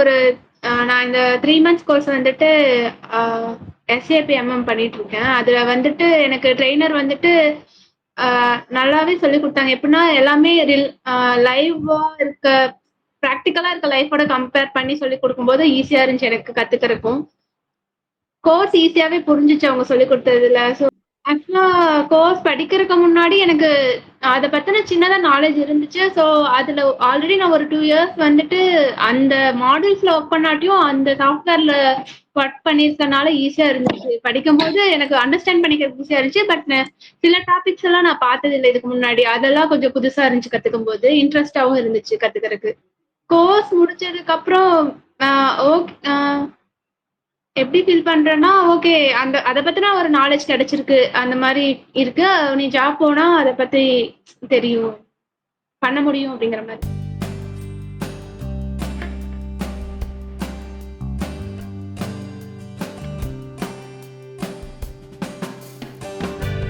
ஒரு நான் இந்த 3 மந்த்ஸ் கோர்ஸ் வந்துட்டு SAP பண்ணிட்டு இருக்கேன். அதுல வந்துட்டு எனக்கு ட்ரெய்னர் வந்துட்டு நல்லாவே சொல்லிக் குடுத்தாங்க. எப்படின்னா எல்லாமே லைவா இருக்க பிராக்டிகலா இருக்க லைஃபோட கம்பேர் பண்ணி சொல்லிக் குடுக்கும்போது ஈஸியா இருந்துச்சு எனக்கு கத்துக்கறக்கும். கோர்ஸ் ஈஸியாவே புரிஞ்சுச்சு அவங்க சொல்லிக் குடுத்ததுல. ஸோ ஆக்சுவலா கோர்ஸ் படிக்கிறதுக்கு முன்னாடி எனக்கு அத பத்தின சின்னதா நாலேட்ஜ் இருந்துச்சு. ஸோ அதுல ஆல்ரெடி நான் ஒரு 2 இயர்ஸ் வந்துட்டு அந்த மாடியூல்ஸ்ல ஒர்க் பண்ணாட்டியும் அந்த சாஃப்ட்வேர்ல ஒர்க் பண்ணியிருக்கனால ஈஸியா இருந்துச்சு. படிக்கும்போது எனக்கு அண்டர்ஸ்டாண்ட் பண்ணிக்கிறதுக்கு ஈஸியா இருந்துச்சு. பட் சில டாபிக்ஸ் எல்லாம் நான் பார்த்ததில்ல இதுக்கு முன்னாடி. அதெல்லாம் கொஞ்சம் புதுசா இருந்துச்சு கத்துக்கும்போது. இன்ட்ரெஸ்டாவும் இருந்துச்சு கத்துக்கிறதுக்கு. கோர்ஸ் முடிச்சதுக்கு அப்புறம் ஓகே எப்படி ஃபீல் பண்றேன்னா, ஓகே அத பத்தின ஒரு நாலேட்ஜ் கிடைச்சிருக்கு. அந்த மாரி இருக்கு. நீ ஜாப் போனா அத பத்தி தெரியும். பண்ண முடியும் அப்படிங்கிற மாரி.